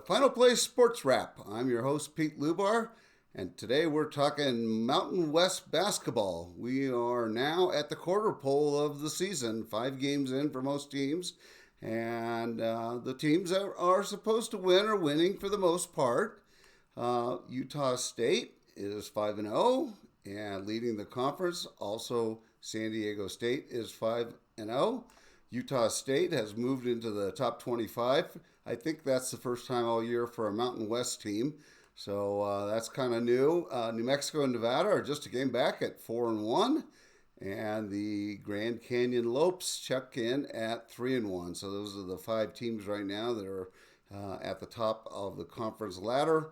Final Play Sports Wrap. I'm your host, Pete Lubar, and today we're talking Mountain West basketball. We are now at the quarter pole of the season, 5 games in for most teams, and the teams that are supposed to win are winning for the most part. Utah State is 5-0 and leading the conference. Also, San Diego State is 5-0. Utah State has moved into the top 25. I think that's the first time all year for a Mountain West team. So that's kind of new. New Mexico and Nevada are just a game back at 4-1. And the Grand Canyon Lopes check in at 3-1. So those are the 5 teams right now that are at the top of the conference ladder.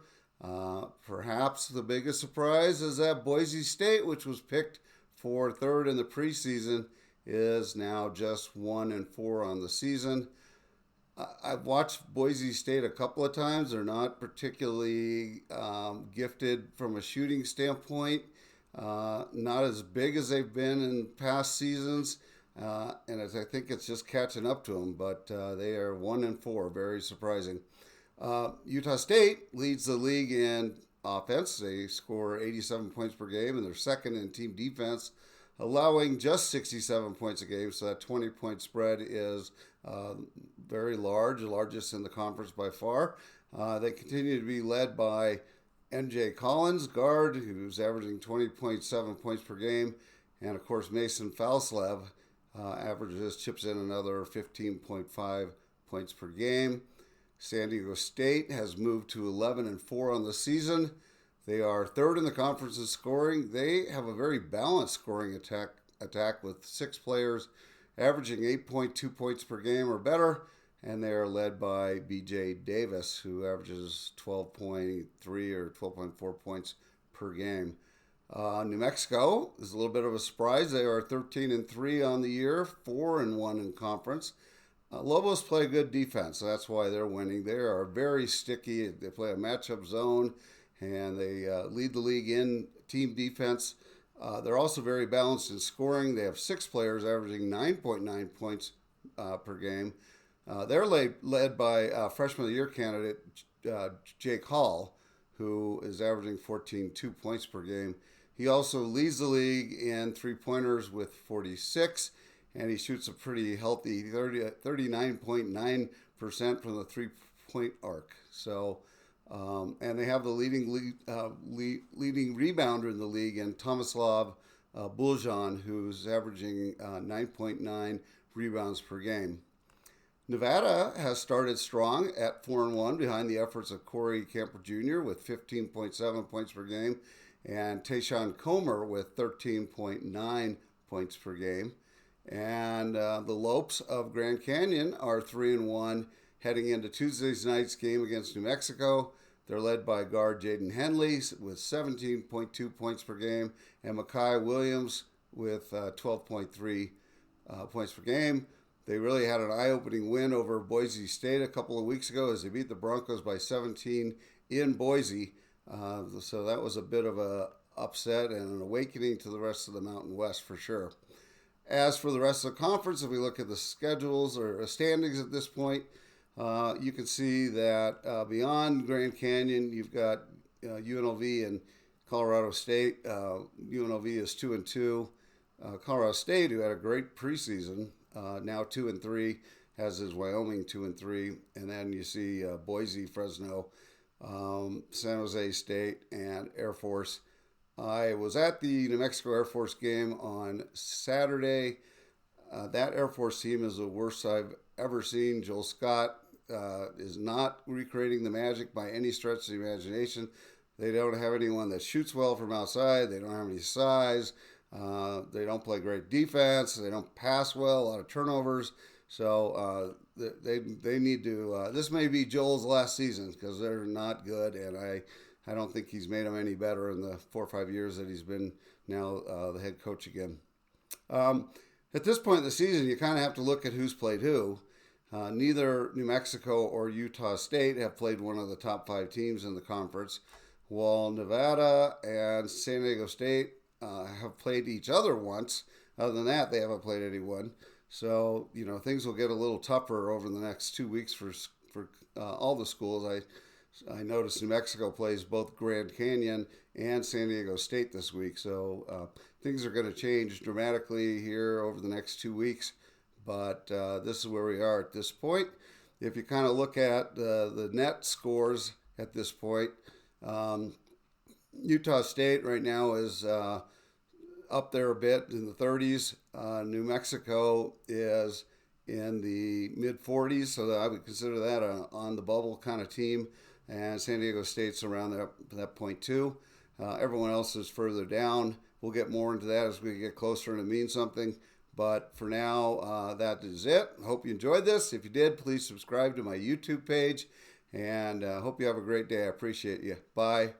Perhaps the biggest surprise is that Boise State, which was picked for third in the preseason, is now just 1-4 on the season. I've watched Boise State a couple of times. They're not particularly gifted from a shooting standpoint. Not as big as they've been in past seasons. And I think it's just catching up to them. But they are 1-4, very surprising. Utah State leads the league in offense. They score 87 points per game, and they're second in team defense, allowing just 67 points a game. So that 20-point spread is very large, the largest in the conference by far. They continue to be led by M.J. Collins, guard, who's averaging 20.7 points per game. And, of course, Mason Falslev chips in another 15.5 points per game. San Diego State has moved to 11-4 on the season. They are third in the conference in scoring. They have a very balanced scoring attack with 6 players averaging 8.2 points per game or better, and they are led by B.J. Davis, who averages 12.3 or 12.4 points per game. New Mexico is a little bit of a surprise. They are 13-3 on the year, 4-1 in conference. Lobos play good defense, so that's why they're winning. They are very sticky. They play a matchup zone, and they lead the league in team defense. They're also very balanced in scoring. They have 6 players averaging 9.9 points per game. They're led by freshman of the year candidate Jake Hall, who is averaging 14.2 points per game. He also leads the league in three-pointers with 46, and he shoots a pretty healthy 39.9% from the three-point arc. So, and they have the leading rebounder in the league in Tomislav Buljan, who's averaging 9.9 rebounds per game. Nevada has started strong at 4-1 behind the efforts of Corey Camper Jr. with 15.7 points per game and Tayshaun Comer with 13.9 points per game. And the Lopes of Grand Canyon are 3-1 heading into Tuesday night's game against New Mexico. They're led by guard Jaden Henley with 17.2 points per game and Makai Williams with 12.3 points per game. They really had an eye-opening win over Boise State a couple of weeks ago as they beat the Broncos by 17 in Boise. So that was a bit of an upset and an awakening to the rest of the Mountain West for sure. As for the rest of the conference, if we look at the schedules or standings at this point, you can see that beyond Grand Canyon, you've got UNLV and Colorado State. UNLV is 2-2. Colorado State, who had a great preseason, now 2-3, as is Wyoming 2-3, and then you see Boise, Fresno, San Jose State, and Air Force. I was at the New Mexico Air Force game on Saturday. That Air Force team is the worst I've ever seen. Joel Scott is not recreating the magic by any stretch of the imagination. They don't have anyone that shoots well from outside. They don't have any size. They don't play great defense. They don't pass well, a lot of turnovers. So they need to, this may be Joel's last season because they're not good, and I don't think he's made them any better in the 4 or 5 years that he's been now the head coach again. At this point in the season, you kind of have to look at who's played who. Neither New Mexico or Utah State have played one of the top 5 teams in the conference, while Nevada and San Diego State have played each other once. Other than that, they haven't played anyone. So, things will get a little tougher over the next 2 weeks for all the schools. I noticed New Mexico plays both Grand Canyon and San Diego State this week, so things are going to change dramatically here over the next 2 weeks. But this is where we are at this point. If you kind of look at the net scores at this point, Utah State right now is up there a bit in the 30s. New Mexico is in the mid 40s, so I would consider that a on the bubble kind of team. And San Diego State's around that point too. Everyone else is further down. We'll get more into that as we get closer and it means something. But for now, that is it. Hope you enjoyed this. If you did, please subscribe to my YouTube page. And hope you have a great day. I appreciate you. Bye.